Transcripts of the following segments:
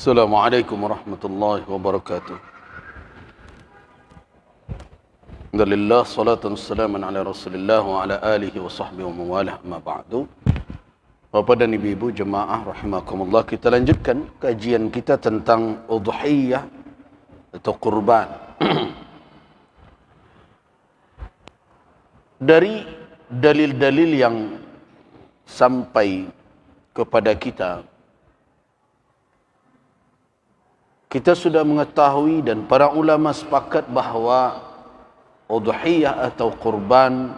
Assalamualaikum warahmatullahi wabarakatuh. Alhamdulillah, salatan wassalaman ala rasulillah wa ala alihi wa sahbihi wa mawalah, amma ba'du. Bapak dan ibu-ibu jemaah rahimakumullah, kita lanjutkan kajian kita tentang udhiyah atau kurban. Dari dalil-dalil yang sampai kepada kita sudah mengetahui dan para ulama sepakat bahawa udhiyah atau kurban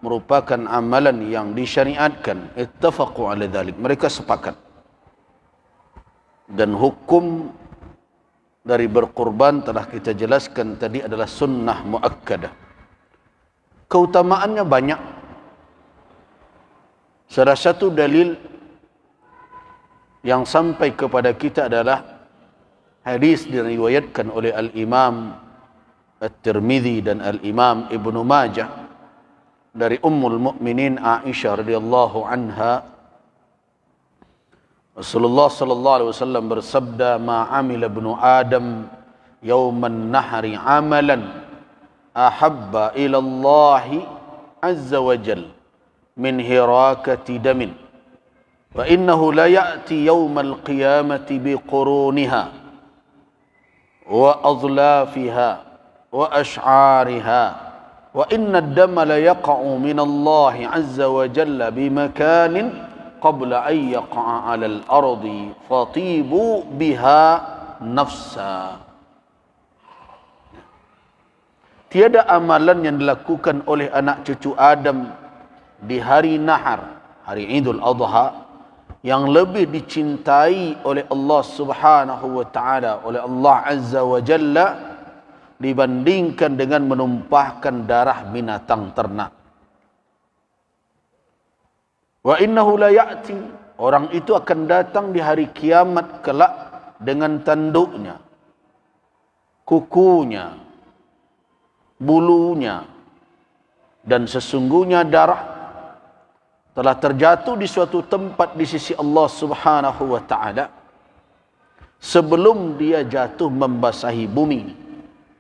merupakan amalan yang disyariatkan. Ittafaqu ala dhalik, mereka sepakat. Dan hukum dari berkurban telah kita jelaskan tadi adalah sunnah muakkadah. Keutamaannya banyak. Salah satu dalil yang sampai kepada kita adalah hadis diriwayatkan oleh Al-Imam At-Tirmidzi dan Al-Imam Ibnu Majah dari Ummul Mukminin Aisyah radhiyallahu anha. Rasulullah sallallahu alaihi wasallam bersabda, "Ma 'amila ibnu Adam yauman nahri 'amalan ahabba ila Allah azza wa jalla min hirakati damin wa innahu la ya'ti yaumal qiyamati biquruniha wa adlafiha wa ash'ariha wa inna ad-dama la yaqa'u min Allah azza wa jalla bimakanin qabla an yaqa'a 'ala al-ardi fatibu biha nafsa." Tiada amalan yang dilakukan oleh anak cucu Adam di hari nahar, hari Idul Adha, yang lebih dicintai oleh Allah Subhanahu wa taala, oleh Allah Azza wa Jalla, dibandingkan dengan menumpahkan darah binatang ternak. Wa innahu la ya'ti, orang itu akan datang di hari kiamat kelak dengan tanduknya, kukunya, bulunya, dan sesungguhnya darah telah terjatuh di suatu tempat di sisi Allah Subhanahu wa taala sebelum dia jatuh membasahi bumi.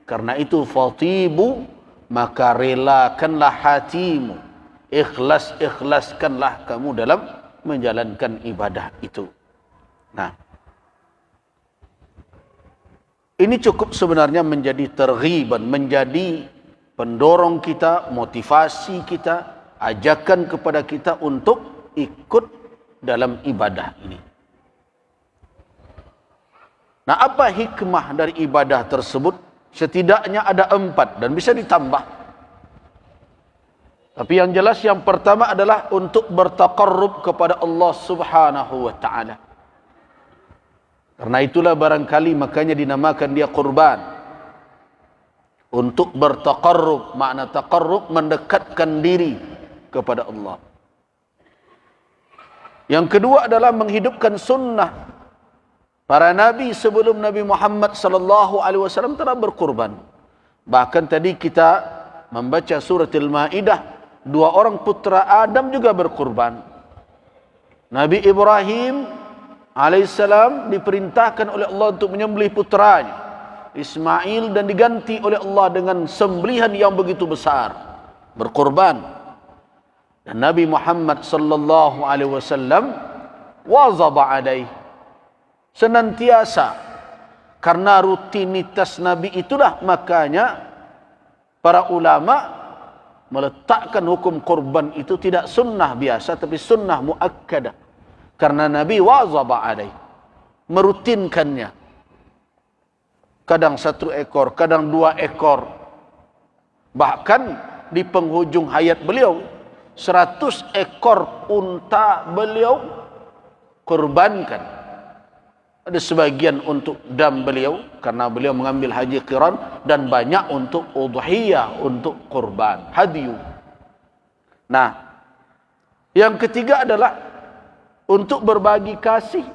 Karena itu fatibu, maka relakanlah hatimu, ikhlaskanlah kamu dalam menjalankan ibadah itu. Nah, ini cukup sebenarnya menjadi terghiban, menjadi pendorong kita, motivasi kita, ajakan kepada kita untuk ikut dalam ibadah ini. Nah, apa hikmah dari ibadah tersebut? Setidaknya ada 4 dan bisa ditambah. Tapi yang jelas yang pertama adalah untuk bertaqarrub kepada Allah Subhanahu wa taala. Karena itulah barangkali makanya dinamakan dia kurban. Untuk bertaqarrub, makna taqarrub mendekatkan diri kepada Allah. Yang kedua adalah menghidupkan sunnah. Para nabi sebelum Nabi Muhammad sallallahu alaihi wasallam telah berkurban. Bahkan tadi kita membaca surat Al-Maidah, 2 orang putra Adam juga berkurban. Nabi Ibrahim alaihissalam diperintahkan oleh Allah untuk menyembelih putranya Ismail, dan diganti oleh Allah dengan sembelihan yang begitu besar, berkurban. Dan Nabi Muhammad sallallahu alaihi wasallam wazaba alaih, senantiasa, karena rutinitas Nabi itulah makanya para ulama meletakkan hukum kurban itu tidak sunnah biasa tapi sunnah muakkadah. Karena Nabi wazaba alaih, merutinkannya. Kadang 1 ekor, kadang 2 ekor. Bahkan di penghujung hayat beliau 100 ekor unta beliau kurbankan. Ada sebagian untuk dam beliau karena beliau mengambil haji qiran, dan banyak untuk udhiyah, untuk kurban, hadyu. Nah, yang ketiga adalah untuk berbagi kasih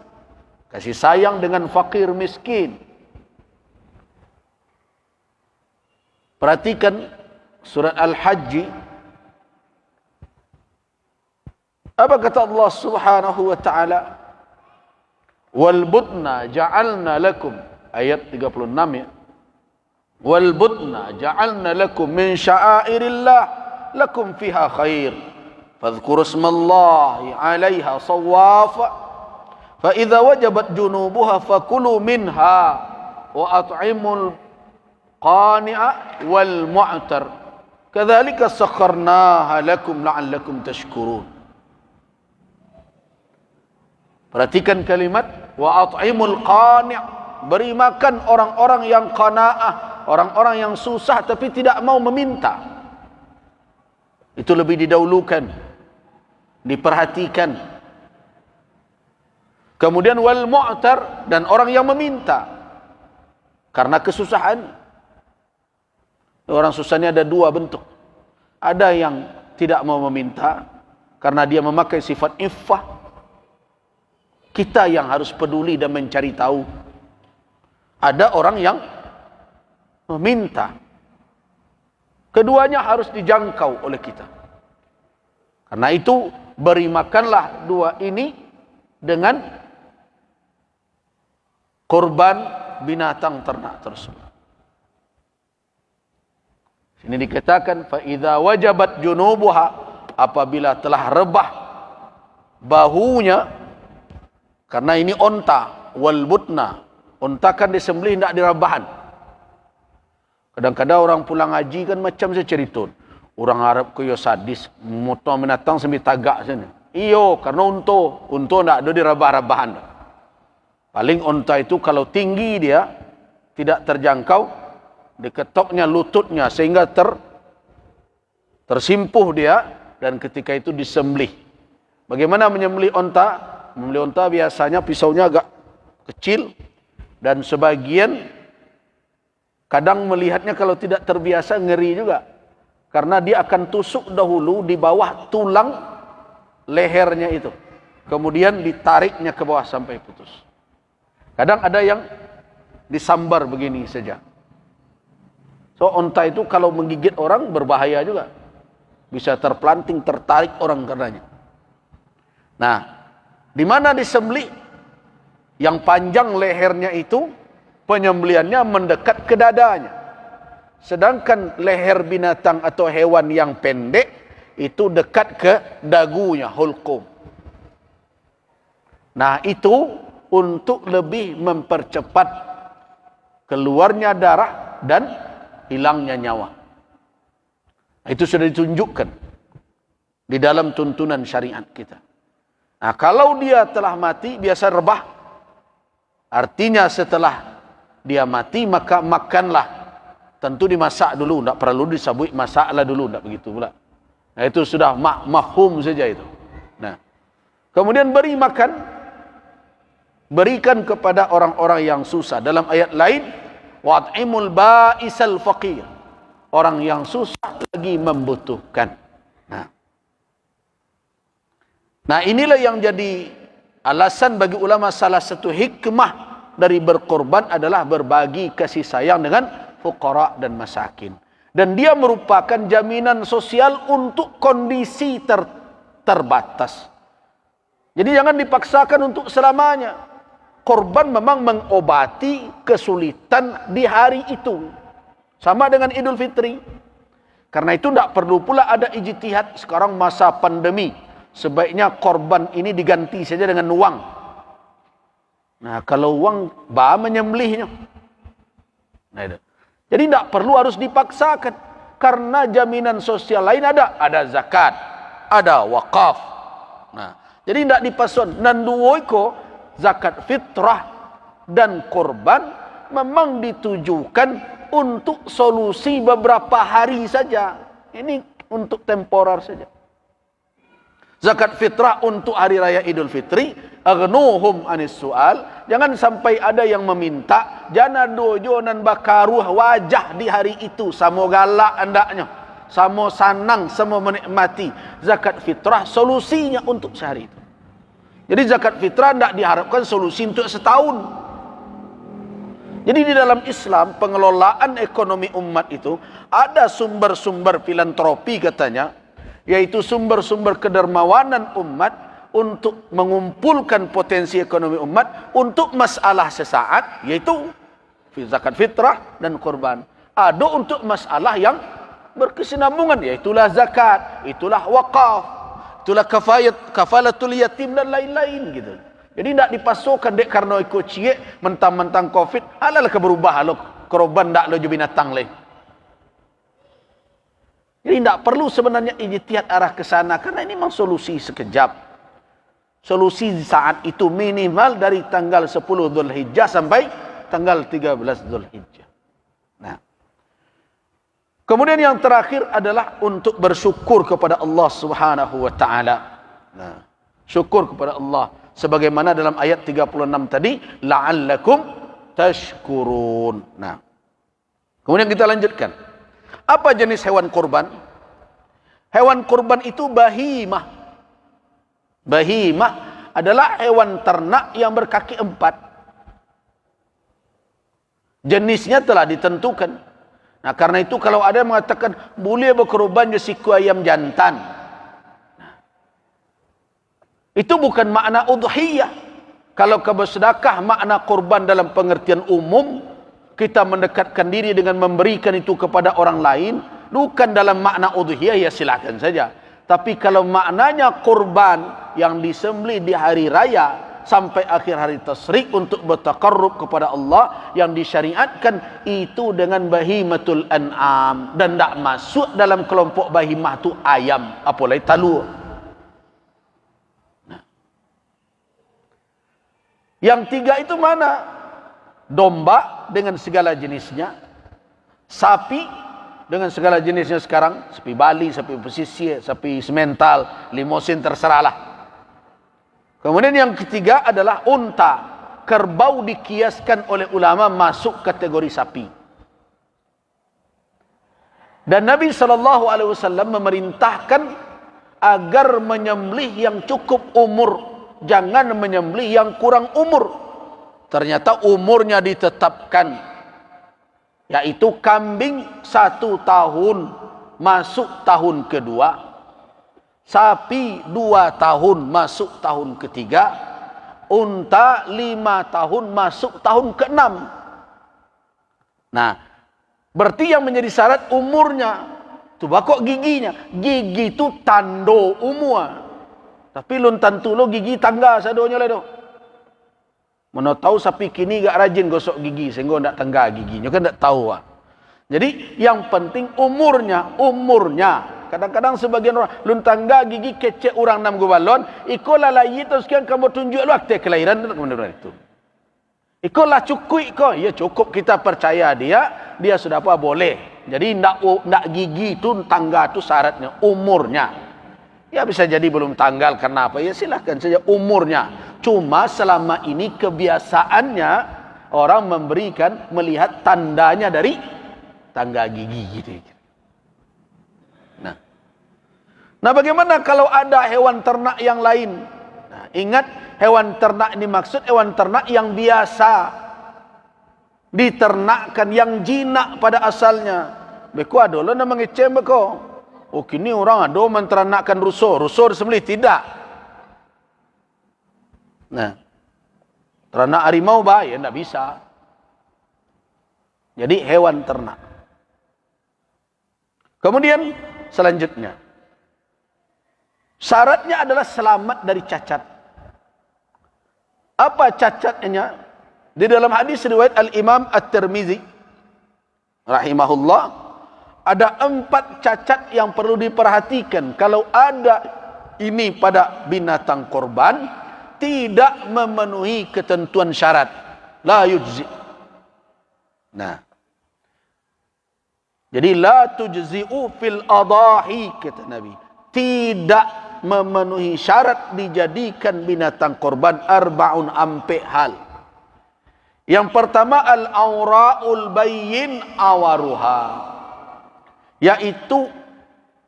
sayang dengan fakir miskin. Perhatikan surat Al-Hajj. Apa kata Allah Subhanahu wa taala? Wal budna ja'alna lakum, ayat 36 ya. Wal budna ja'alna lakum min sya'airillah lakum fiha khair. Fadhkuru ismallahi 'alaiha sawwafa fa idza wajabat junubuha fakulu minha wa at'imul qani'a wal mu'tar. Kadzalika sakharnaha lakum la'allakum tashkurun. Perhatikan kalimat wa at'imul qani', beri makan orang-orang yang qanaah, orang-orang yang susah tapi tidak mau meminta. Itu lebih didahulukan, diperhatikan. Kemudian wal mu'tar, dan orang yang meminta karena kesusahan. Orang susah ini ada dua bentuk. Ada yang tidak mau meminta karena dia memakai sifat iffah. Kita yang harus peduli dan mencari tahu. Ada orang yang meminta. Keduanya harus dijangkau oleh kita. Karena itu beri makanlah dua ini dengan korban binatang ternak tersebut. Ini dikatakan fa idza wajabat junubuha, apabila telah rebah bahunya. Karena ini onta, wal budna, onta kan disembelih tidak dirabahan. Kadang-kadang orang pulang haji kan macam saya cerita, orang Arab ke yo sadis, motong binatang sambil tagak sana. Iyo, karena unta tidak ada dirabah-rabahan. Paling onta itu kalau tinggi dia tidak terjangkau, diketoknya lututnya sehingga tersimpuh dia, dan ketika itu disembelih. Bagaimana menyembelih onta? Membeli onta biasanya pisaunya agak kecil, dan sebagian kadang melihatnya kalau tidak terbiasa ngeri juga, karena dia akan tusuk dahulu di bawah tulang lehernya itu, kemudian ditariknya ke bawah sampai putus. Kadang ada yang disambar begini saja. So onta itu kalau menggigit orang berbahaya juga, bisa terpelanting, tertarik orang karenanya. Nah, di mana disembelih? Yang panjang lehernya itu penyembelihannya mendekat ke dadanya. Sedangkan leher binatang atau hewan yang pendek itu dekat ke dagunya, hulqum. Nah, itu untuk lebih mempercepat keluarnya darah dan hilangnya nyawa. Itu sudah ditunjukkan di dalam tuntunan syariat kita. Nah, kalau dia telah mati, biasa rebah. Artinya setelah dia mati, maka makanlah. Tentu dimasak dulu, tidak perlu disabui, masaklah dulu, tidak begitu pula. Nah, itu sudah mafhum saja itu. Nah, kemudian beri makan, berikan kepada orang-orang yang susah. Dalam ayat lain, wa'at'imul ba'isal faqir. Orang yang susah lagi membutuhkan. Nah, inilah yang jadi alasan bagi ulama, salah satu hikmah dari berkorban adalah berbagi kasih sayang dengan fuqara dan masakin. Dan dia merupakan jaminan sosial untuk kondisi terbatas. Jadi jangan dipaksakan untuk selamanya. Korban memang mengobati kesulitan di hari itu. Sama dengan Idul Fitri. Karena itu tidak perlu pula ada ijtihad. Sekarang masa pandemi, sebaiknya korban ini diganti saja dengan uang. Nah, kalau uang, menyembelihnya. Nah, itu. Jadi tidak perlu harus dipaksakan. Karena jaminan sosial lain ada. Ada zakat, ada wakaf. Nah, jadi tidak dipason. Nanduwoiko, zakat fitrah dan korban memang ditujukan untuk solusi beberapa hari saja. Ini untuk temporer saja. Zakat fitrah untuk hari raya Idul Fitri, aghnuhum anis su'al. Jangan sampai ada yang meminta, jana dojo nan bakaruh wajah di hari itu, samo galak andaknya, samo sanang, samo menikmati. Zakat fitrah solusinya untuk sehari itu. Jadi zakat fitrah tidak diharapkan solusi untuk setahun. Jadi di dalam Islam, pengelolaan ekonomi umat itu ada sumber-sumber filantropi katanya, yaitu sumber-sumber kedermawanan umat untuk mengumpulkan potensi ekonomi umat untuk masalah sesaat, yaitu zakat fitrah dan kurban. Ada untuk masalah yang berkesinambungan, yaitulah zakat, itulah wakaf, itulah kafalatul yatim dan lain-lain gitu. Jadi tidak dipasukkan dek karena ikut ciek mentang-mentang covid, halal ke berubah lo korban tak lo binatang leh. Jadi tidak perlu sebenarnya ijtihad arah ke sana, karena ini memang solusi sekejap. Solusi saat itu minimal dari tanggal 10 Dzulhijjah sampai tanggal 13 Dzulhijjah. Nah, kemudian yang terakhir adalah untuk bersyukur kepada Allah Subhanahu wa taala. Nah, syukur kepada Allah sebagaimana dalam ayat 36 tadi, la'allakum tashkurun. Nah, kemudian kita lanjutkan. Apa jenis hewan kurban? Hewan kurban itu bahimah. Bahimah adalah hewan ternak yang berkaki 4. Jenisnya telah ditentukan. Nah, karena itu kalau ada yang mengatakan boleh berkorban siku ayam jantan, itu bukan makna udhiyah. Kalau bersedekah makna kurban dalam pengertian umum, kita mendekatkan diri dengan memberikan itu kepada orang lain, bukan dalam makna udhiyah, ya silakan saja. Tapi kalau maknanya kurban yang disembelih di hari raya sampai akhir hari tasyrik untuk bertaqarrub kepada Allah, yang disyariatkan itu dengan bahimatul an'am, dan tidak masuk dalam kelompok bahimah itu ayam, apalagi talur. Nah, yang tiga itu mana? Domba dengan segala jenisnya, sapi dengan segala jenisnya sekarang, sapi Bali, sapi pesisir, sapi semental, limosin, terserahlah. Kemudian yang ketiga adalah unta. Kerbau dikiaskan oleh ulama masuk kategori sapi. Dan Nabi SAW memerintahkan agar menyembelih yang cukup umur, jangan menyembelih yang kurang umur. Ternyata umurnya ditetapkan, yaitu kambing 1 tahun masuk tahun kedua, sapi 2 tahun masuk tahun ketiga, unta 5 tahun masuk tahun ke-6. Nah, berarti yang menjadi syarat umurnya. Tu bakok giginya. Gigi itu tando umur. Tapi lun tentu lo gigi tangga sadonya le do. Mana tahu sapi kini gak rajin gosok gigi sehingga ndak tangga giginya, kan ndak tahu. Jadi yang penting umurnya. Kadang-kadang sebagian orang lun tangga gigi kecek orang 6 balon, ikolah layi terus kan kamu tunjuk lu akte kelahiran itu. Ikolah cukup kok. Ya cukup, kita percaya dia sudah apa boleh. Jadi ndak gigi itu tangga itu syaratnya umurnya. Ya bisa jadi belum tanggal karena apa? Ya silahkan saja umurnya. Cuma selama ini kebiasaannya orang melihat tandanya dari tangga gigi gitu. Nah, bagaimana kalau ada hewan ternak yang lain? Nah, ingat, hewan ternak ini maksud hewan ternak yang biasa diternakkan, yang jinak pada asalnya. Beko ada lo nama ngecem beko. Oh kini orang ada menternakkan ruso disembelih, tidak. Nah, ternak harimau ya tidak bisa. Jadi hewan ternak. Kemudian selanjutnya, syaratnya adalah selamat dari cacat. Apa cacatnya? Di dalam hadis riwayat Al-Imam At-Tirmizi rahimahullah, ada 4 cacat yang perlu diperhatikan. Kalau ada ini pada binatang korban, tidak memenuhi ketentuan syarat, la yujzi. Nah, jadi la tujzi'u fil adahi, kata Nabi, tidak memenuhi syarat dijadikan binatang korban 4 hal. Yang pertama, al-aura'ul bayyin awaruha, yaitu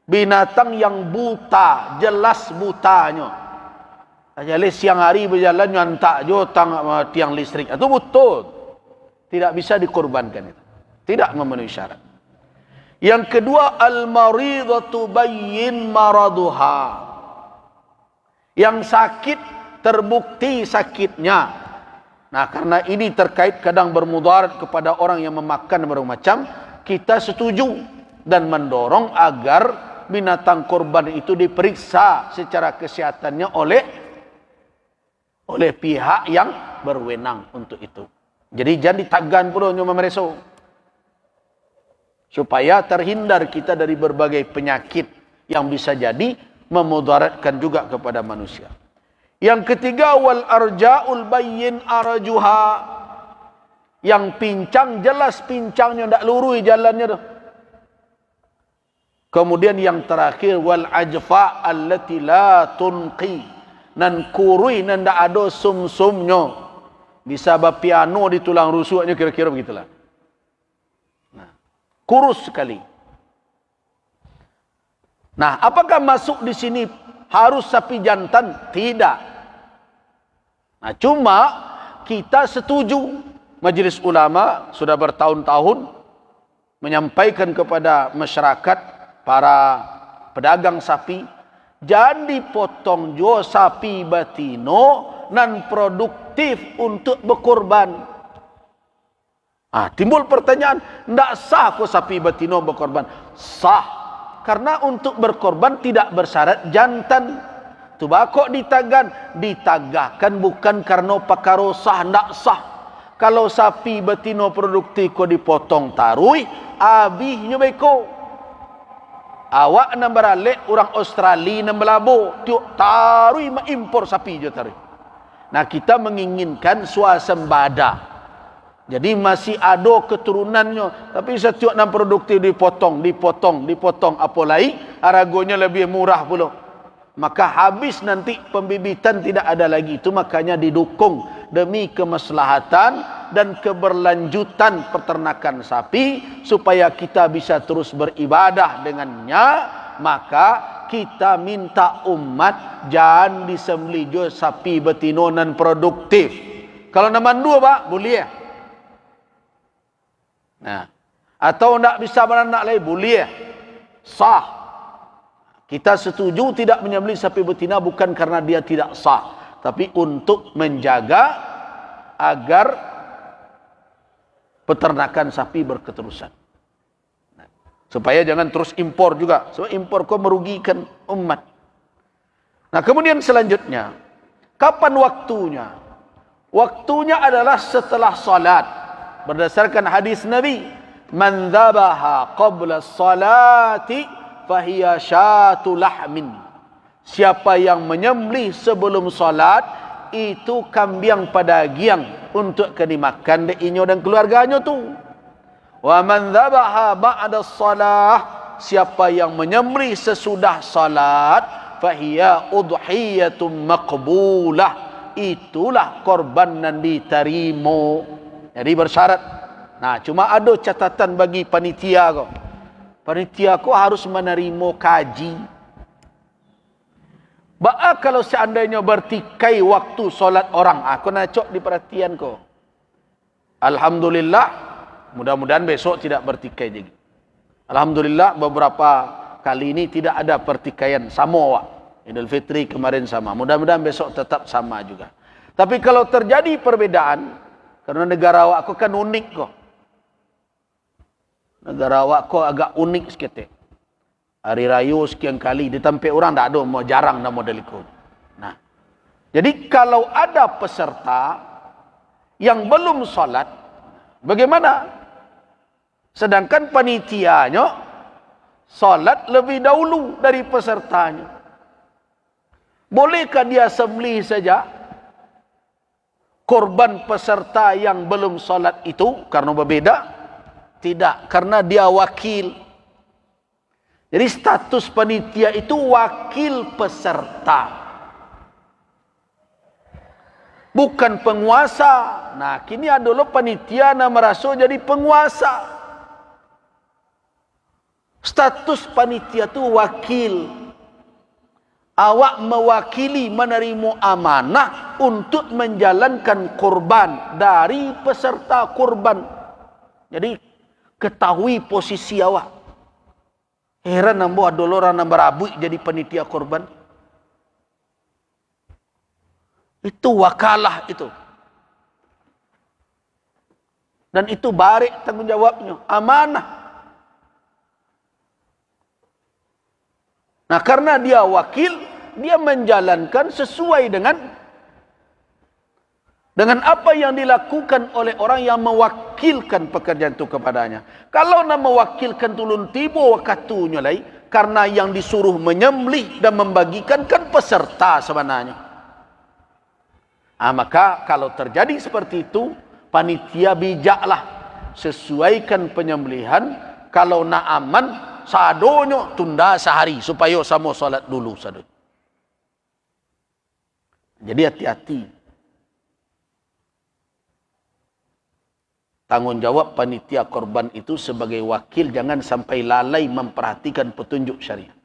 binatang yang buta, jelas butanya. Jadi siang hari berjalan nyantak jo tiang listrik, itu betul, tidak bisa dikorbankan, itu tidak memenuhi syarat. Yang kedua, al-maridatu bayyin maraduha, Yang sakit terbukti sakitnya. Nah, karena ini terkait kadang bermudarat kepada orang yang memakan berbagai macam, kita setuju dan mendorong agar binatang korban itu diperiksa secara kesehatannya oleh pihak yang berwenang untuk itu. Jadi jangan ditagan pula nyoba mereso. Supaya terhindar kita dari berbagai penyakit yang bisa jadi memudaratkan juga kepada manusia. Yang ketiga, wal arja'ul bayyin arjuha. Yang pincang jelas pincangnya, tidak lurus jalannya tu. Kemudian yang terakhir, wal ajfa allati la tunqi. Nan kurui nan tidak ada sum-sumnya. Bisa piano di tulang rusuknya, kira-kira begitulah. Nah, kurus sekali. Nah, apakah masuk di sini harus sapi jantan? Tidak. Nah, cuma kita setuju, Majelis Ulama sudah bertahun-tahun menyampaikan kepada masyarakat, para pedagang sapi, jangan dipotong jo sapi batino nan produktif untuk berkorban. Timbul pertanyaan, tidak sah kok sapi batino berkorban? Sah. Karena untuk berkorban tidak bersyarat jantan. Tu bakok ditagahkan bukan karena perkara sah, tidak sah. Kalau sapi betino produktif kau dipotong tarui, habisnya beko. Awak nak beralik orang Australia nak berlabur, tiuk tarui mengimpor sapi je tarui. Nah, kita menginginkan swasembada. Jadi masih ada keturunannya, tapi setiap nan produktif dipotong, apa lagi harganya lebih murah pula. Maka habis nanti pembibitan tidak ada lagi. Itu makanya didukung demi kemaslahatan dan keberlanjutan peternakan sapi supaya kita bisa terus beribadah dengannya. Maka kita minta umat jangan disembelih sapi betino nan produktif. Kalau naman dua pak boleh. Nah, atau tidak bisa beranak lagi boleh, sah. Kita setuju tidak menyembelih sapi betina bukan karena dia tidak sah, tapi untuk menjaga agar peternakan sapi berketerusan. Nah, supaya jangan terus impor juga, sebab impor kau merugikan umat. Nah, kemudian selanjutnya, kapan waktunya? Waktunya adalah setelah salat. Berdasarkan hadis Nabi, man dhabaha qabla salati fahiya syatu lahmin. Siapa yang menyembelih sebelum salat, itu kambing padagiang untuk dimakan deinyo dan keluarganya tu. Wa man dhabaha ba'da salah, siapa yang menyembelih sesudah salat, fahiya udhiyatum maqbulah, itulah korban yang diterima. Jadi bersyarat. Nah, cuma ada catatan bagi panitia kau. Panitia kau harus menerima kaji. Baak kalau seandainya bertikai waktu solat orang, aku nak cok di perhatian kau. Alhamdulillah, mudah-mudahan besok tidak bertikai lagi. Alhamdulillah beberapa kali ini tidak ada pertikaian sama awak. Idul Fitri kemarin sama. Mudah-mudahan besok tetap sama juga. Tapi kalau terjadi perbedaan, karena negara awak kau kan unik kok. Negara awak kau agak unik sikit. Hari raya sekian kali ditampai orang tak ada, mau jarang dah model ikut. Nah, jadi kalau ada peserta yang belum salat, bagaimana? Sedangkan panitianya salat lebih dahulu dari pesertanya. Bolehkah dia sembelih saja korban peserta yang belum salat itu karena berbeda? Tidak, karena dia wakil. Jadi status panitia itu wakil peserta, bukan penguasa. Nah, kini ada lo panitia yang merasa jadi penguasa. Status panitia itu wakil. Awak mewakili menerima amanah untuk menjalankan korban dari peserta korban. Jadi ketahui posisi awak. Heran nampak ada orang yang berabuk jadi panitia korban. Itu wakalah itu. Dan itu barik tanggungjawabnya, amanah. Nah, karena dia wakil, dia menjalankan sesuai dengan apa yang dilakukan oleh orang yang mewakilkan pekerjaan itu kepadanya. Kalau nak mewakilkan tulun tibo wakatunya lai, karena yang disuruh menyembelih dan membagikan kan peserta sebenarnya. Maka kalau terjadi seperti itu, panitia bijaklah sesuaikan penyembelihan. Kalau nak aman, sadonyo tunda sehari supaya sama salat dulu sadon. Jadi hati-hati. Tanggungjawab panitia korban itu sebagai wakil jangan sampai lalai memperhatikan petunjuk syariat.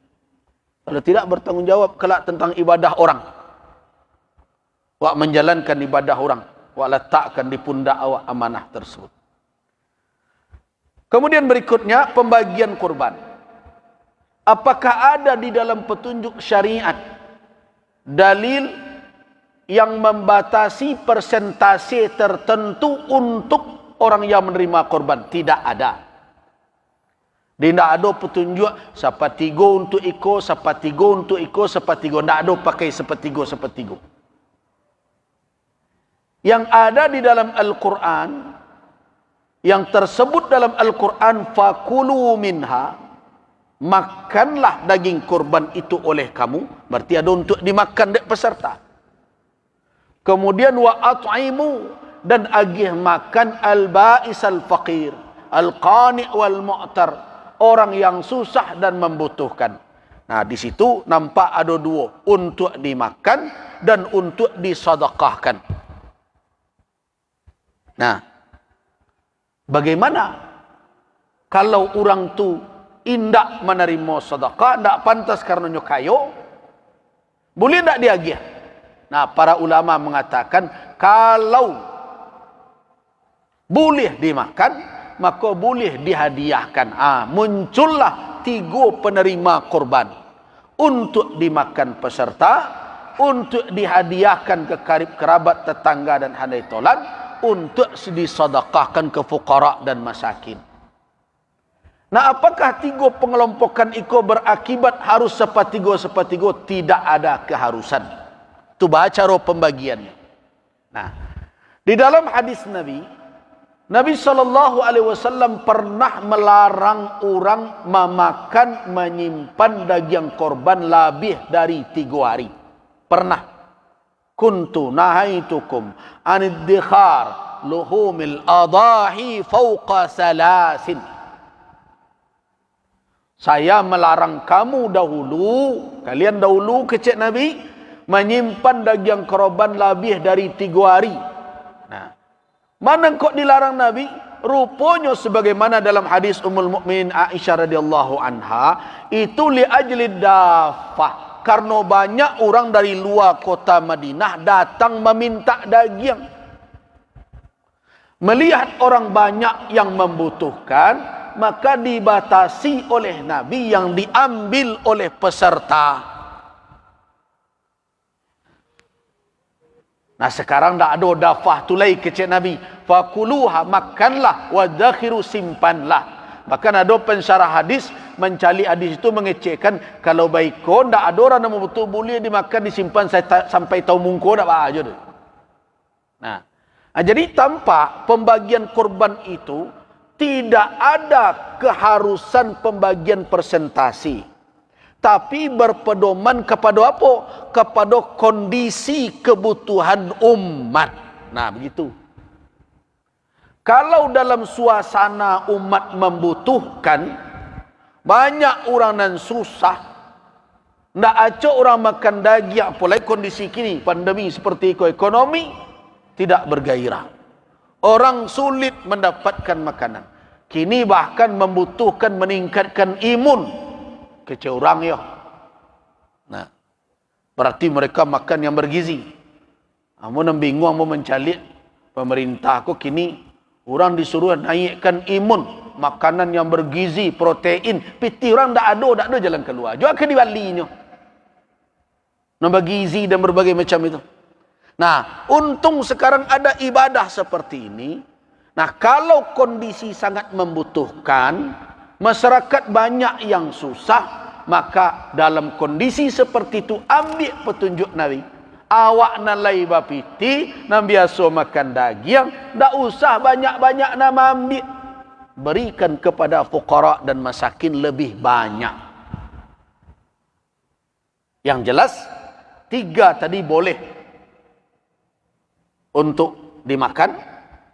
Kalau tidak bertanggungjawab kelak tentang ibadah orang. Wak menjalankan ibadah orang. Wak letakkan di pundak awak amanah tersebut. Kemudian berikutnya pembagian korban. Apakah ada di dalam petunjuk syariat dalil yang membatasi persentase tertentu untuk orang yang menerima korban? Tidak ada. Tidak ada petunjuk sepertiga untuk iko, sepertiga untuk iko, sepertiga. Tidak ada pakai sepertiga. Yang ada di dalam Al-Quran, yang tersebut dalam Al-Quran, fakulu minha, makanlah daging korban itu oleh kamu, berarti ada untuk dimakan dek peserta. Kemudian wa at'imu, dan agih makan al-ba'is al-faqir, al-qani' wal-mu'tar, orang yang susah dan membutuhkan. Nah, di situ nampak ada dua, untuk dimakan dan untuk disedekahkan. Nah, bagaimana kalau orang tu indak menerima sedekah, indak pantas karena nyokayo, boleh tak diagih? Nah, para ulama mengatakan kalau boleh dimakan, maka boleh dihadiahkan. Muncullah 3 penerima korban. Untuk dimakan peserta, untuk dihadiahkan ke karib kerabat, tetangga dan handai tolan, untuk disedekahkan ke fuqara dan masakin. Nah, apakah 3 pengelompokan itu berakibat harus sepertiga? Tidak ada keharusan. Itu baca roh pembagiannya. Nah, di dalam hadis Nabi SAW pernah melarang orang memakan, menyimpan daging korban lebih dari 3 hari. Pernah. Kuntu nahaitukum aniddikhar luhumil adahi fauqa salasin. Saya melarang kamu kalian dahulu kecil Nabi, menyimpan daging korban lebih dari 3 hari. Nah, mana kok dilarang Nabi? Rupanya sebagaimana dalam hadis Ummul Mukminin Aisyah radhiyallahu anha, itu li ajli dafah. Karena banyak orang dari luar kota Madinah datang meminta daging. Melihat orang banyak yang membutuhkan, maka dibatasi oleh Nabi yang diambil oleh peserta. Nah, sekarang tak ada dafah tulai kecil Nabi. Fakuluha, makanlah, wadakhiru, simpanlah. Bahkan ada pensyarah hadis mencari hadis itu mengecekkan kalau baikon tak ada orang yang betul boleh dimakan disimpan sampai tahu mungko tak apa aja. Nah, jadi tampak pembagian korban itu tidak ada keharusan pembagian persentase, tapi berpedoman kepada apa? Kepada kondisi kebutuhan umat. Nah, begitu. Kalau dalam suasana umat membutuhkan, banyak orang yang susah, ndak aja orang makan daging, apalagi kondisi kini pandemi seperti ekonomi tidak bergairah. Orang sulit mendapatkan makanan. Kini bahkan membutuhkan meningkatkan imun kecil orang ya. Nah, berarti mereka makan yang bergizi. Amun bingung mau mencalik pemerintah kok kini orang disuruh naikkan imun, makanan yang bergizi, protein. Piti orang tak ada jalan keluar. Juga ke diwalinya. Nambah gizi dan berbagai macam itu. Nah, untung sekarang ada ibadah seperti ini. Nah, kalau kondisi sangat membutuhkan, masyarakat banyak yang susah, maka dalam kondisi seperti itu ambil petunjuk Nabi. Awak nalai bapiti, nan biasa makan daging, tak usah banyak-banyak nama ambil. Berikan kepada fuqara dan masakin lebih banyak. Yang jelas, 3 tadi boleh untuk dimakan.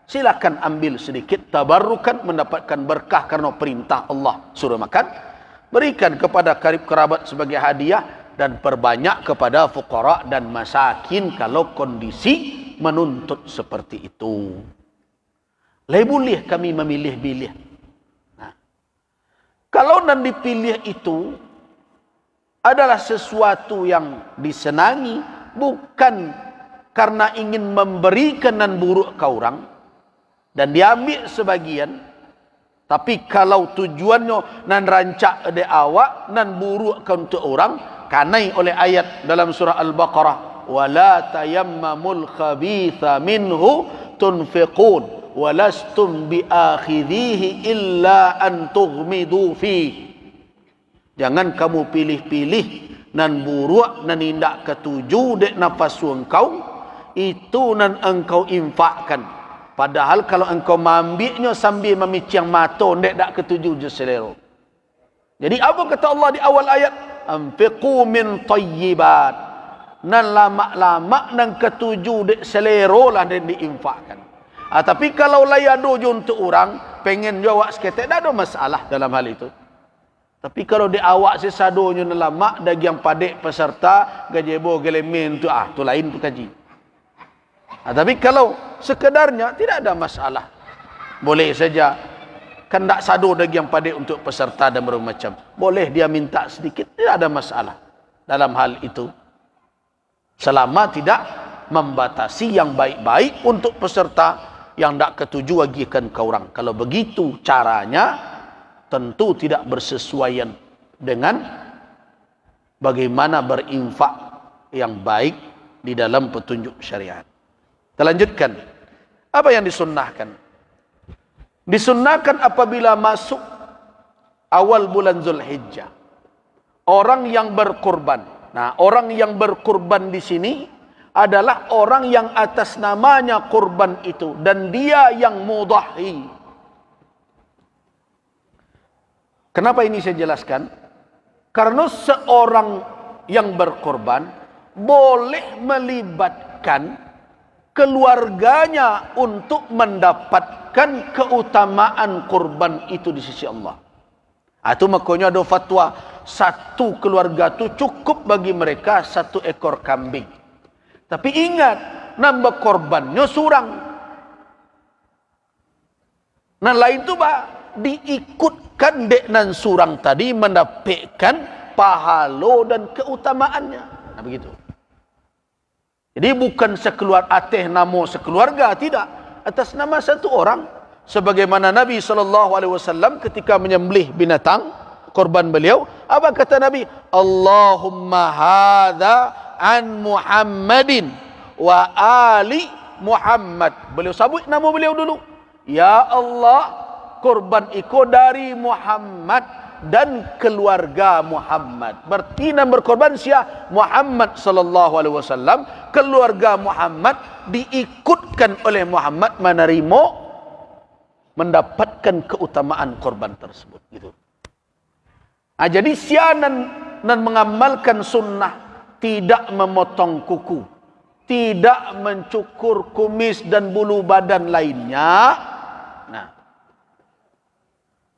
Silakan ambil sedikit, tabarrukan, mendapatkan berkah karena perintah Allah suruh makan. Berikan kepada karib kerabat sebagai hadiah, dan perbanyak kepada fuqara dan masakin kalau kondisi menuntut seperti itu. Boleh kami memilih-pilih. Nah, kalau nan dipilih itu adalah sesuatu yang disenangi, bukan karena ingin memberikan nan buruk ke orang, dan diambil sebagian, tapi kalau tujuannya nan rancak de awak, nan buruk ke untuk orang, kanai oleh ayat dalam surah Al-Baqarah, wala tayammamul khabitha minhu tunfiqun walastum biakhidhihi illa an tughmidu fi. Jangan kamu pilih-pilih nan buruk nan indak ketuju dek nafsu engkau, itu nan engkau infakkan. Padahal kalau engkau mambinya sambil memicang mata, dek tak ketuju je selera. Jadi apa kata Allah di awal ayat? Anfiqu min tayyibat. Nan lama-lama nan ketuju dek selera lah dan diinfakkan. Tapi kalau layado je untuk orang, pengen jawab seketek, tak ada masalah dalam hal itu. Tapi kalau di awak sesadonya lama, daging padek peserta, gajebo gelemen tu, tu lain tu kaji. Tapi kalau sekedarnya, tidak ada masalah. Boleh saja. Kan tak sado daging padek untuk peserta dan bermacam. Boleh dia minta sedikit, tidak ada masalah dalam hal itu. Selama tidak membatasi yang baik-baik untuk peserta, yang tak ketuju bagikan ke orang. Kalau begitu caranya, tentu tidak bersesuaian dengan bagaimana berinfak yang baik di dalam petunjuk syariat. Kita lanjutkan. Apa yang disunnahkan? Disunnahkan apabila masuk awal bulan Zulhijjah, orang yang berkurban. Nah, orang yang berkurban di sini adalah orang yang atas namanya kurban itu, dan dia yang mudahhi. Kenapa ini saya jelaskan? Karena seorang yang berkorban boleh melibatkan keluarganya untuk mendapatkan keutamaan kurban itu di sisi Allah. Itu makanya ada fatwa, satu keluarga itu cukup bagi mereka 1 ekor kambing. Tapi ingat, nambah korbannya surang. Nah lain itu diikutkan deknan surang tadi mendapatkan pahala dan keutamaannya. Nah begitu. Jadi bukan sekeluar ateh nama sekeluarga, tidak. Atas nama satu orang. Sebagaimana Nabi SAW ketika menyembelih binatang, korban beliau, apa kata Nabi? Allahumma hadha an Muhammadin wa ali Muhammad. Beliau sebut nama beliau dulu. Ya Allah, korban itu dari Muhammad dan keluarga Muhammad. Berarti yang berkorban siapa? Muhammad sallallahu alaihi wasallam. Keluarga Muhammad diikutkan oleh Muhammad menerima, mendapatkan keutamaan korban tersebut. Gitu. Jadi siapa nan mengamalkan sunnah, tidak memotong kuku, tidak mencukur kumis dan bulu badan lainnya. Nah,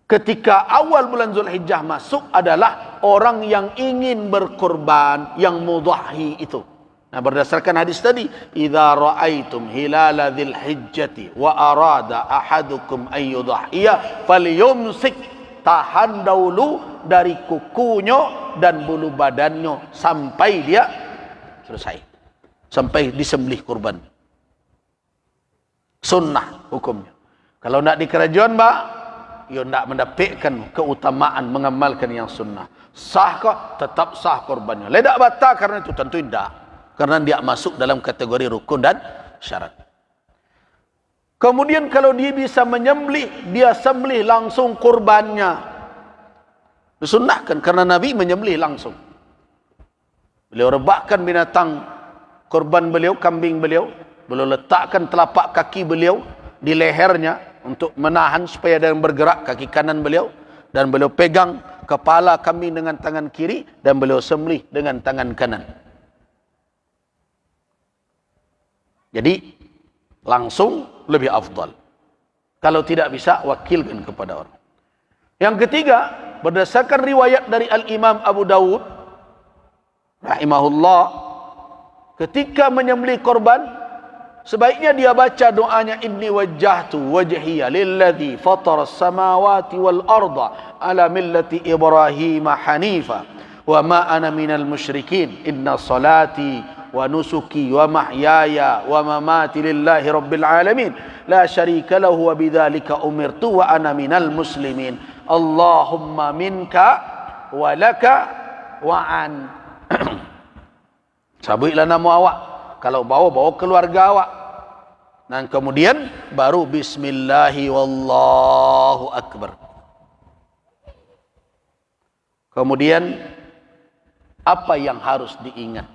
ketika awal bulan Zulhijjah masuk adalah orang yang ingin berkorban, yang mudahhi itu. Nah, berdasarkan hadis tadi, idza ra'aitum hilala dzil hijjati wa arada ahadukum an yudhhiya falyumsik. Tahan dahulu dari kukunya dan bulu badannya sampai dia selesai, sampai disembelih kurban. Sunnah hukumnya. Kalau nak di kerajaan ia nak mendapatkan keutamaan mengamalkan yang sunnah. Sah kah? Tetap sah korbannya. Ledak batal karena itu? Tentu tidak. karena dia masuk dalam kategori rukun dan syarat. Kemudian kalau dia bisa menyembelih, dia sembelih langsung kurbannya. Disunnahkan karena Nabi menyembelih langsung. Beliau rebahkan binatang kurban beliau, kambing beliau, beliau letakkan telapak kaki beliau di lehernya untuk menahan supaya dia bergerak kaki kanan beliau, dan beliau pegang kepala kambing dengan tangan kiri dan beliau sembelih dengan tangan kanan. Jadi langsung lebih afdal. Kalau tidak bisa, wakilkan kepada orang. Yang ketiga, berdasarkan riwayat dari Al-Imam Abu Dawud rahimahullah, ketika menyembelih korban, sebaiknya dia baca doanya, inni wajjahtu wajhiya lilladzi fatara as-samawati wal arda ala millati Ibrahim hanifa wa ma ana minal musyrikin inna salati wa nusuki wa mahyaya wa mamati lillahi rabbil alamin la syarika lahu wa bidzalika umirtu wa ana minal muslimin Allahumma minka wa laka wa an. Sabutlah nama awak, kalau bawa keluarga awak, dan kemudian baru bismillahi wallahu akbar. Kemudian apa yang harus diingat?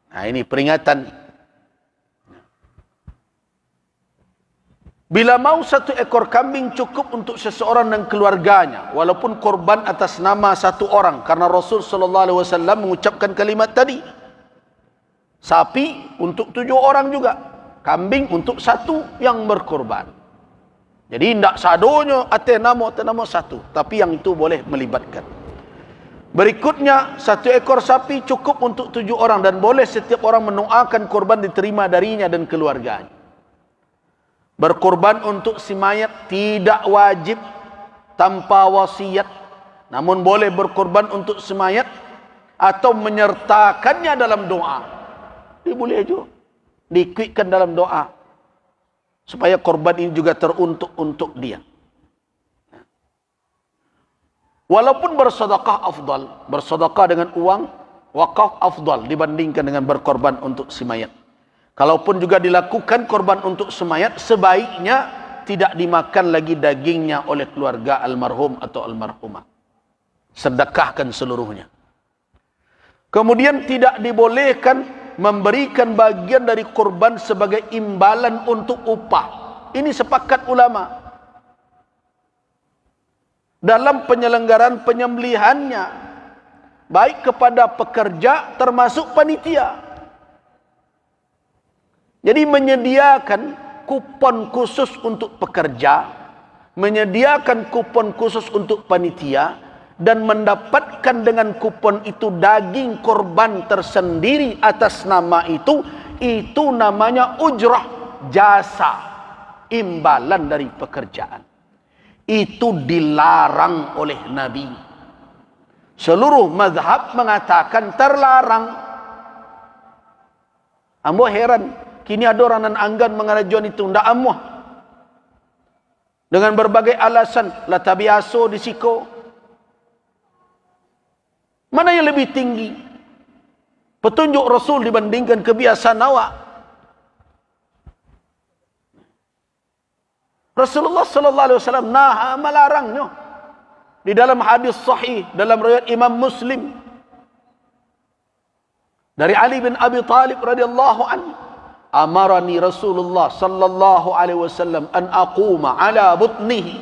Nah, ini peringatan. Bila mau satu ekor kambing cukup untuk seseorang dan keluarganya, walaupun korban atas nama satu orang, karena Rasul sallallahu alaihi wasallam mengucapkan kalimat tadi. Sapi untuk 7 orang juga, kambing untuk satu yang berkorban. Jadi tidak sadonya atenamo satu, tapi yang itu boleh melibatkan. Berikutnya, 1 ekor sapi cukup untuk 7 orang dan boleh setiap orang mendoakan korban diterima darinya dan keluarganya. Berkorban untuk si mayat tidak wajib tanpa wasiat, namun boleh berkorban untuk si mayat atau menyertakannya dalam doa. Dia boleh juga diikutkan dalam doa supaya korban ini juga teruntuk untuk dia. Walaupun bersedekah afdal, bersedekah dengan uang wakaf afdal dibandingkan dengan berkorban untuk si mayat. Kalaupun juga dilakukan korban untuk si mayat, sebaiknya tidak dimakan lagi dagingnya oleh keluarga almarhum atau almarhumah. Sedekahkan seluruhnya. Kemudian tidak dibolehkan memberikan bagian dari korban sebagai imbalan untuk upah. Ini sepakat ulama. Dalam penyelenggaraan penyembelihannya, baik kepada pekerja termasuk panitia. Jadi menyediakan kupon khusus untuk pekerja, menyediakan kupon khusus untuk panitia, dan mendapatkan dengan kupon itu daging korban tersendiri atas nama itu namanya ujrah, jasa, imbalan dari pekerjaan. Itu dilarang oleh Nabi. Seluruh mazhab mengatakan terlarang. Ambo heran, kini ada orang nan anggan mengarajuan itu ndak amuh. Dengan berbagai alasan, la tabiaso disiko. Mana yang lebih tinggi? Petunjuk Rasul dibandingkan kebiasaan awak. Rasulullah sallallahu alaihi wasallam melarangnya. Di dalam hadis sahih dalam riwayat Imam Muslim dari Ali bin Abi Thalib radhiyallahu anhu, amarani Rasulullah sallallahu alaihi wasallam an aquma ala butnihi.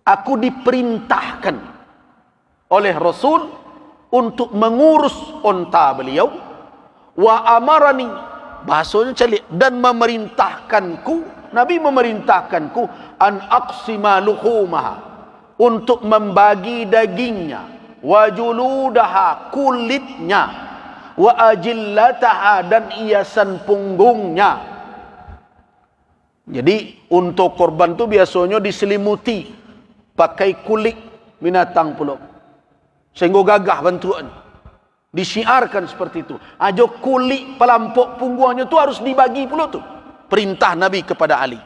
Aku diperintahkan oleh Rasul untuk mengurus unta beliau, wa amarani, bahasanya celik, dan memerintahkanku, Nabi memerintahkanku, an aqsima luhumaha, untuk membagi dagingnya, wa juludaha, kulitnya, wa ajillataha, dan hiasan punggungnya. Jadi untuk korban tu biasanya diselimuti pakai kulit binatang pula, sehingga gagah bentukan. Disiarkan seperti itu. Ajo kulit pelampuk punggungnya tu harus dibagi pula tu. Perintah Nabi kepada Ali.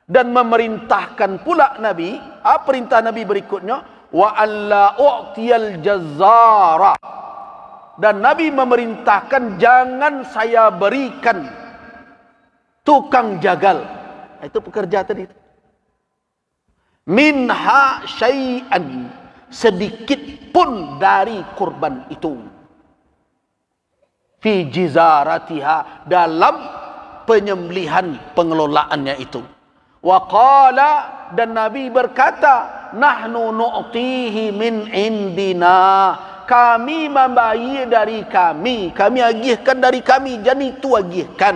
Dan memerintahkan pula Nabi, perintah Nabi berikutnya, wa alla u'tiyal jazzara, Dan Nabi memerintahkan jangan saya berikan tukang jagal. Itu pekerja tadi. Minha syai'an, sedikit pun dari kurban itu. Fi jizaratiha, dalam penyembelihan pengelolaannya itu. Wa qala, dan Nabi berkata, nahnu nu'tihi min indina, kami membayar dari kami agihkan dari kami, jadi itu agihkan.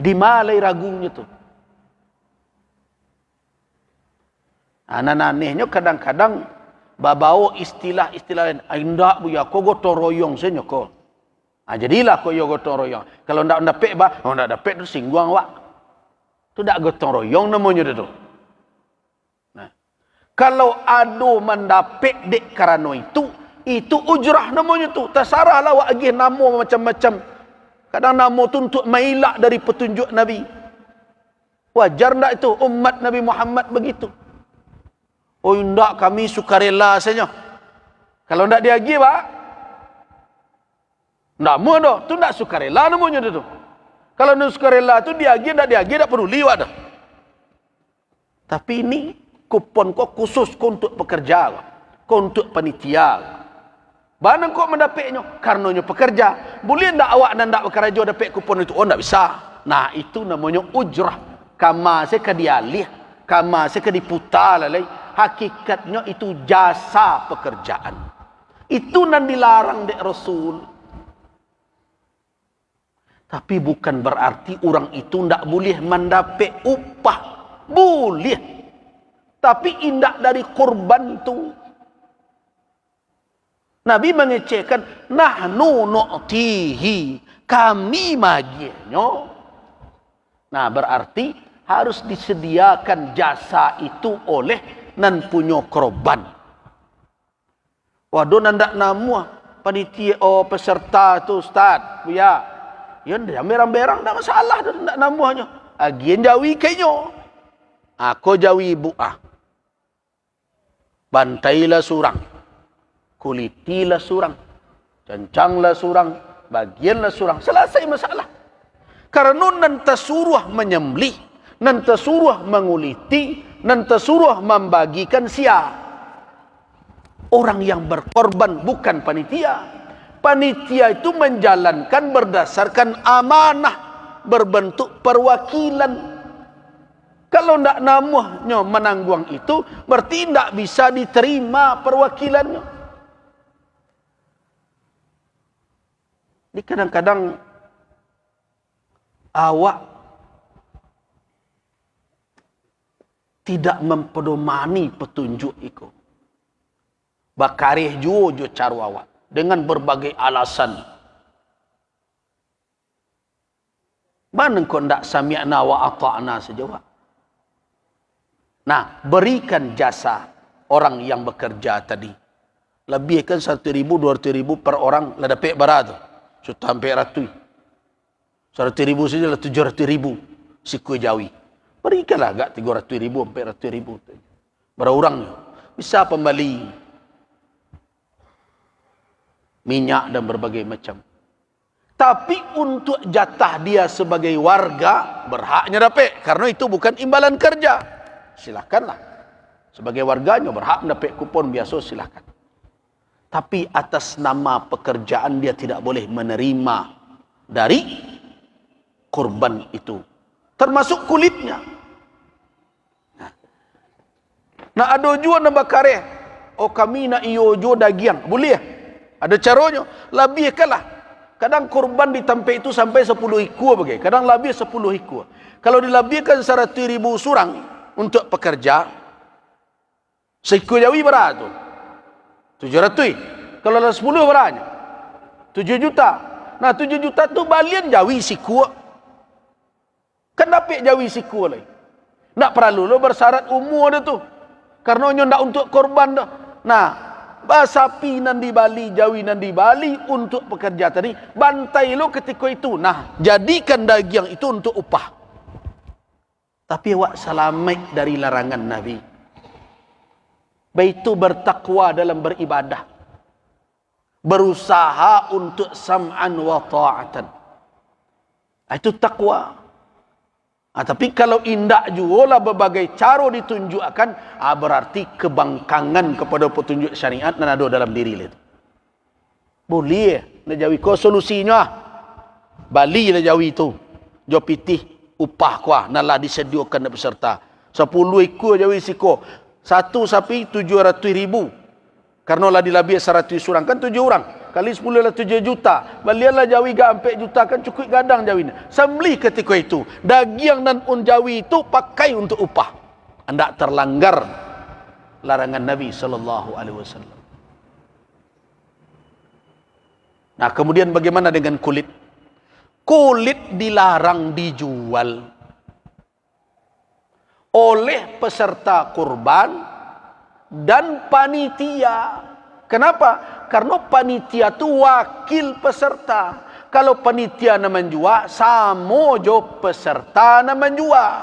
Di malai ragunya tu. Anak-anaknya kadang-kadang bawa istilah-istilah lain. Indak bu ya, kau gotong royong saja kau. Jadilah kau yo gotong royong. Kalau ndak dapat bah, ndak dapat tu singguang wak. Tu dak gotong royong namanya tu. Nah, kalau ada mendapat dek karena itu ujrah namanya tu. Terserahlah wak agih nama macam-macam. Kadang nama tu untuk mailak dari petunjuk Nabi. Wajar ndak itu umat Nabi Muhammad begitu? Oh ndak, kami sukarela saja. Kalau ndak diagih pak, ndak mau dah. Tu ndak sukarela namanya tu. Kalau ndak sukarela tu diagih ndak diagih ndak perlu liwat dah. Tapi ini kupon kau khusus kau untuk pekerja, kau untuk panitia. Mana kau mendapatnya? Karenanya pekerja. Boleh ndak awak dan ndak bekerja dapat kupon itu? Oh ndak bisa. Nah itu namanya ujrah. Kama seka dialih, kama seka diputar lalai. Hakikatnya itu jasa pekerjaan. Itu nan dilarang dek Rasul. Tapi bukan berarti orang itu ndak boleh mendapat upah. Boleh. Tapi indak dari korban tu. Nabi mengecekkan, nahnu nu'tihi, kami maginya. Nah berarti harus disediakan jasa itu oleh nan punya korban. Waduh nandak namu panitia peserta tu ustaz ya. Ya ndak berang-berang tak masalah dah ndak namuhnya. Agian jawi kayaknya. Aku jawi ibu Bantailah surang. Kulitilah surang. Cancanglah surang, bagianlah surang. Selesai masalah. Karena nan tersuruh menyembelih, nan tersuruh menguliti, nan tersuruh membagikan sia. Orang yang berkorban bukan panitia. Panitia itu menjalankan berdasarkan amanah, berbentuk perwakilan. Kalau tidak namuhnya menanggung itu, berarti tidak bisa diterima perwakilannya. Ini kadang-kadang awak tidak mempedomani petunjuk itu. Bakarih jo caru awak dengan berbagai alasan. Mana kau ndak sami'na wa ata'na saja wak? Nah, berikan jasa orang yang bekerja tadi. Lebihkan 1.000, 200.000 per orang lah dapat berapa? Sudah hampir ratus. 100.000 saja lah 700.000 siku jawi. Berikanlah agak 300.000, 400.000. Berapa orang bisa pembali minyak dan berbagai macam. Tapi untuk jatah dia sebagai warga berhaknya dapat, karena itu bukan imbalan kerja. Silakanlah. Sebagai warganya berhak mendapat kupon biasa, silakan. Tapi atas nama pekerjaan dia tidak boleh menerima dari korban itu. Termasuk kulitnya. Nah ada juga nak bakare. Oh kami nak iyo jo daging. Boleh. Ada caranya. Lebihkanlah. Kadang korban ditampai itu sampai 10 ekor bagai. Kadang lebih 10 ekor. Kalau dilebihkan 100.000 surang untuk pekerja, seekor jawi berapa tu? 700. Kalau 10 berapa? 7 juta. Nah 7 juta tu balian jawi siku. Kan dapat jawi siku lagi. Tak perlu lo bersyarat umur dia tu. Karena nyo ndak untuk korban dah. Nah, sapi nan di Bali, jawi nan di Bali untuk pekerja tadi, bantai lo ketika itu. Nah, jadikan daging itu untuk upah. Tapi awak selamat dari larangan Nabi. Baitu bertakwa dalam beribadah. berusaha untuk sam'an wa ta'atan. Itu takwa. Tapi kalau indak juga berbagai cara ditunjukkan, berarti kebangkangan kepada petunjuk syariat yang ada dalam diri itu. Boleh nak jawi ko solusinya. Bali lah jawi itu. Jo pitih upah kuah nalah disediakan nak peserta. 10 ekor jawi siko. Satu sapi 700,000. Karena lah dilabih 100 orang kan 7 orang. Kali 10 lah 7 juta. Balianlah jawi ga 4 juta kan cukup gadang jawi ni. Sembelih ketika itu. Daging dan jawi itu pakai untuk upah. Anda terlanggar larangan Nabi SAW. Nah, kemudian bagaimana dengan kulit? Kulit dilarang dijual oleh peserta kurban dan panitia. Kenapa? Karena panitia itu wakil peserta. Kalau panitia nak menjual, sama jo peserta nak menjual.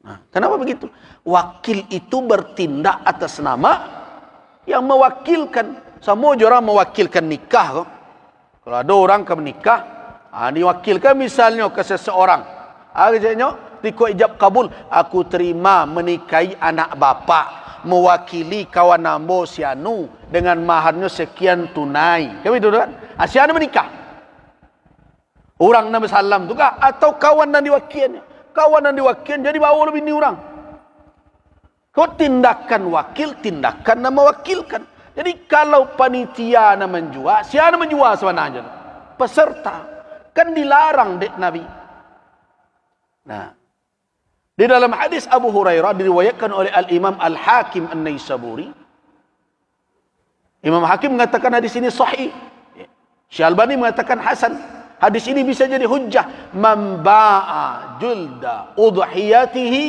Nah, kenapa begitu? Wakil itu bertindak atas nama yang mewakilkan. Sama jo orang mewakilkan nikah. Kalau ada orang ke menikah, diwakilkan misalnya ke seseorang. Akhirnya, tiko ijab kabul, aku terima menikahi anak bapa. Mewakili kawan nambo sianu dengan maharnya sekian tunai. Kamu itu kan? Sianu menikah. Orang nama salam tu kah? Atau kawan yang diwakilnya? Kawan yang diwakil jadi bawa lebih ni orang. Kau tindakan wakil, tindakan yang mewakilkan. Jadi kalau panitia yang menjual, sianu menjual sebenarnya? Peserta. Kan dilarang dek Nabi. Nah, di dalam hadis Abu Hurairah diriwayatkan oleh Al-Imam Al-Hakim An-Naisaburi. Imam Hakim mengatakan hadis ini sahih. Syekh Albani mengatakan hasan. Hadis ini bisa jadi hujjah. Man ba'a julda udhiyatihi,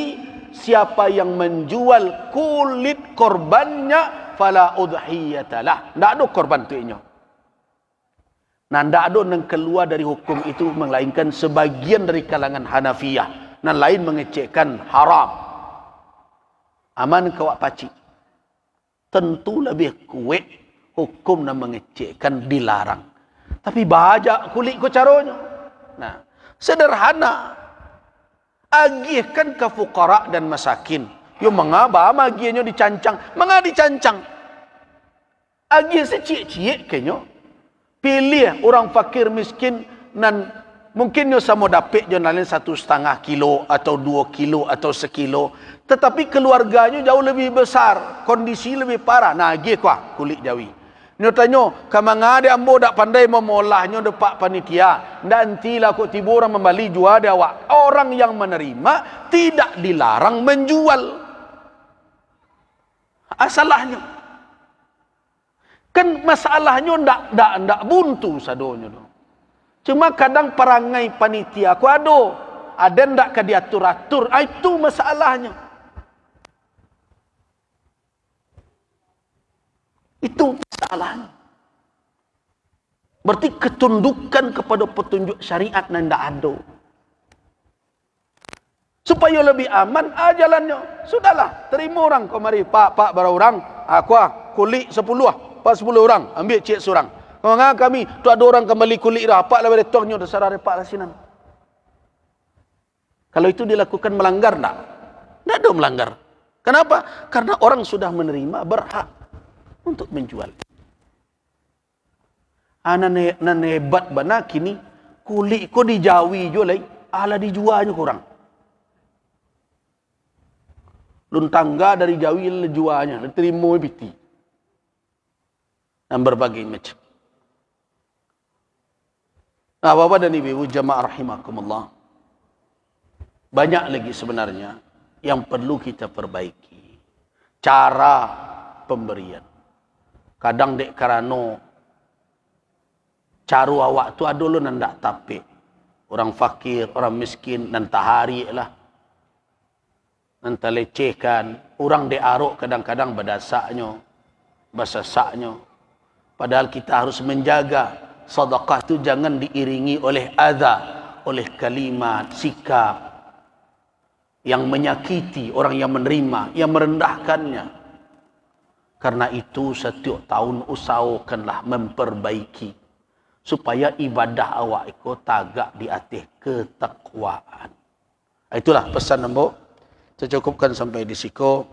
siapa yang menjual kulit korbannya, fala udhiyatalah. Tidak ada korban tuinya. Nah, tidak ada yang keluar dari hukum itu melainkan sebagian dari kalangan Hanafiyah. Nan lain mengecekkan haram. Aman kawak paci. Tentu lebih kuat hukum nan mengecekkan dilarang. Tapi bajak kulit ko caranya. Nah, sederhana. Agihkan ke fuqara dan masakin. Yo mengapa magiannya dicancang? Mengapa dicancang? Agih secik-cik kenyo. Pilih orang fakir miskin nan mungkin yo sama dapat jo nalin 1,5 kilo atau 2 kilo atau 1 kilo, tetapi keluarganya jauh lebih besar, kondisi lebih parah. Nah, gie kuah kulit jawi. Nyo tanyo, kamangade ambo dak pandai memolahnya depak panitia. Nantilah kok tiba orang membeli jual dia awak. Orang yang menerima tidak dilarang menjual. Asalahnya. Kan masalahnya ndak buntu sadonya tu. Cuma kadang perangai panitia ku ada ndak ke diatur-atur. Itu masalahnya. Itu masalahnya. Berarti ketundukan kepada petunjuk syariat yang ndak ada. Supaya lebih aman jalannya. Sudahlah, terima orang kau mari pak berapa orang? Aku kulit 10 Pak 10 orang, ambil cik seorang. Kalau kami, tu ada orang kembali kulit dah. Pak lah beretongnya, dah sarah repak lah sinan. Kalau itu dilakukan melanggar, tak? Tak ada melanggar. Kenapa? Karena orang sudah menerima berhak untuk menjual. Nan hebat bana kini, kulit ko dijawi jo lagi, ala dijualnya kurang. Luntangga dari jawi jualnya, terima piti. Dan berbagai macam. Nah, Bapak dan Ibu jamaah rahimakumullah. Banyak lagi sebenarnya yang perlu kita perbaiki. Cara pemberian. Kadang dek karano cara awak tu ada lu nandak tapi. Orang fakir, orang miskin nan tahari lah. Nan lecehkan. Orang dek arok kadang-kadang berdasaknya, basasaknya. Padahal kita harus menjaga sedekah itu jangan diiringi oleh adza, oleh kalimat, sikap yang menyakiti orang yang menerima, yang merendahkannya. Karena itu setiap tahun usahakanlah memperbaiki supaya ibadah awak itu tagak di atas ketakwaan. Itulah pesan nombor. Saya cukupkan sampai di siku.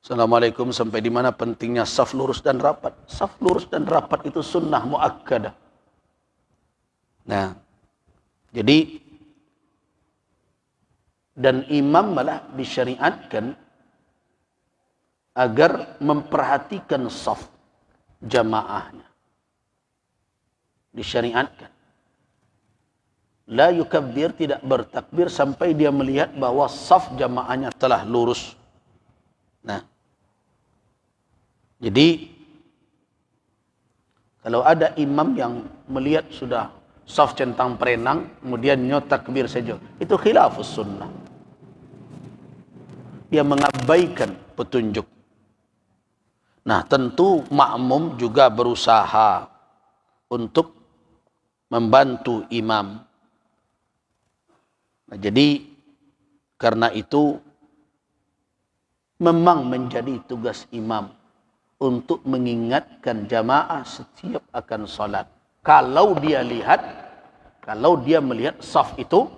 Assalamualaikum. Sampai di mana pentingnya saf lurus dan rapat. Saf lurus dan rapat itu sunnah muakkadah. Nah, jadi dan imam malah disyariatkan agar memperhatikan saf jamaahnya. Disyariatkan. La yukabbir, tidak bertakbir sampai dia melihat bahwa saf jamaahnya telah lurus. Nah, jadi kalau ada imam yang melihat sudah saf centang perenang, kemudian nyot takbir saja, itu khilafus sunnah. Dia mengabaikan petunjuk. Nah, tentu makmum juga berusaha untuk membantu imam. Nah, jadi karena itu memang menjadi tugas imam untuk mengingatkan jamaah setiap akan salat. Kalau dia melihat saf itu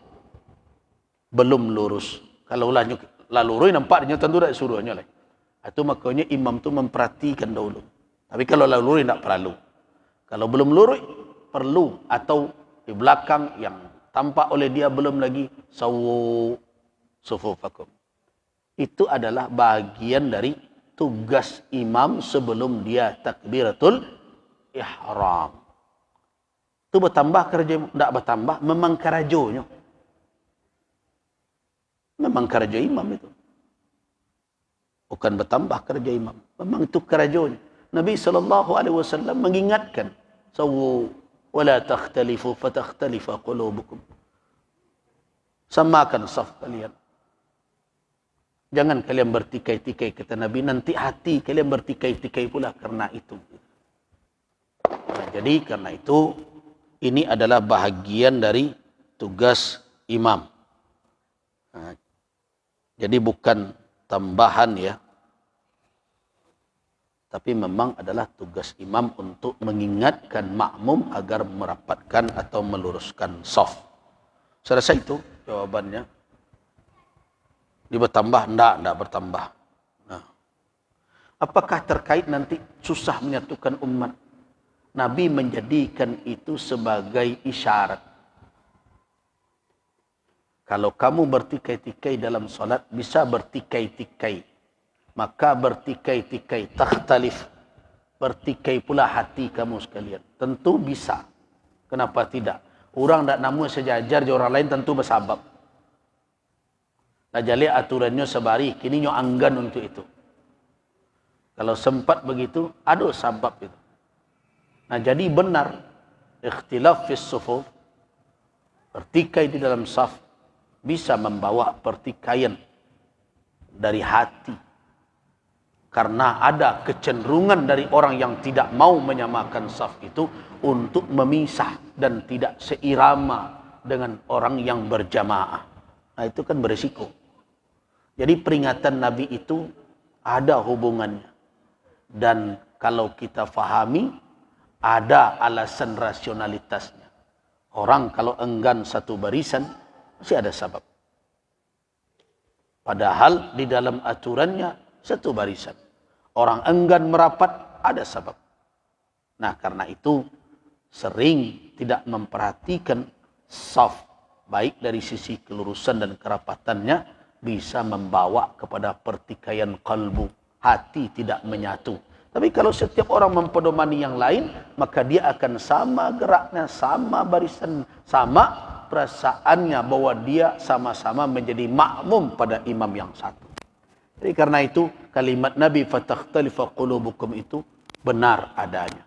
belum lurus. Kalau lalurui nampak dia tentu tak suruhnya lah. Itu makanya imam tu memperhatikan dahulu. Tapi kalau lalurui tak perlu. Kalau belum lurus perlu, atau di belakang yang tampak oleh dia belum lagi sawu sufufakum. Itu adalah bagian dari tugas imam sebelum dia takbiratul ihram. Itu bertambah kerja, tidak bertambah, memang kerajonya. Memang kerja imam itu. Bukan bertambah kerja imam. Memang itu kerajonya. Nabi SAW mengingatkan, sawu wala takhtalifu fatakhtalifa qulubukum. Samakan saf kalian. Jangan kalian bertikai-tikai, kata Nabi, nanti hati kalian bertikai-tikai pula karena itu. Nah, jadi karena itu ini adalah bahagian dari tugas imam. Nah, jadi bukan tambahan ya. Tapi memang adalah tugas imam untuk mengingatkan makmum agar merapatkan atau meluruskan saf. Selesai itu jawabannya. Dia bertambah? Tidak bertambah. Nah, apakah terkait nanti susah menyatukan umat? Nabi menjadikan itu sebagai isyarat. Kalau kamu bertikai-tikai dalam solat, bisa bertikai-tikai. Maka bertikai-tikai, takhtalif. Bertikai pula hati kamu sekalian. Tentu bisa. Kenapa tidak? Orang tak namu sejajar je orang lain tentu bersabab. Nah, jadi aturannya sebari, kini nyo anggan untuk itu. Kalau sempat begitu, ada sabab itu. Nah, jadi benar, ikhtilaf fis sufuf, pertikai di dalam saf, bisa membawa pertikaian dari hati. Karena ada kecenderungan dari orang yang tidak mau menyamakan saf itu untuk memisah dan tidak seirama dengan orang yang berjamaah. Nah, itu kan berisiko. Jadi peringatan Nabi itu ada hubungannya. Dan kalau kita fahami, ada alasan rasionalitasnya. Orang kalau enggan satu barisan, masih ada sebab. Padahal di dalam aturannya satu barisan. Orang enggan merapat, ada sebab. Nah, karena itu sering tidak memperhatikan saf, baik dari sisi kelurusan dan kerapatannya, bisa membawa kepada pertikaian kalbu. Hati tidak menyatu. Tapi kalau setiap orang mempedomani yang lain, maka dia akan sama geraknya, sama barisan, sama perasaannya bahwa dia sama-sama menjadi makmum pada imam yang satu. Jadi karena itu kalimat Nabi fatakhtalifa qulubukum itu benar adanya.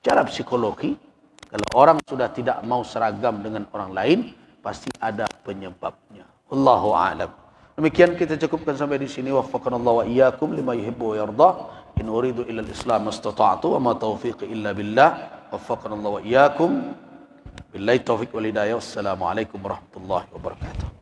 Secara psikologi, kalau orang sudah tidak mau seragam dengan orang lain, pasti ada penyebabnya. Wallahu a'lam. Demikian kita cukupkan sampai di sini. Waffaqanallahu wa iyyakum lima yuhibbu wa yarda. In uridu illa al-islam mastata'tu wa ma taufiqi illa billah. Waffaqanallahu wa iyyakum. Billahi taufiq wal hidayah. Wassalamualaikum warahmatullahi wabarakatuh.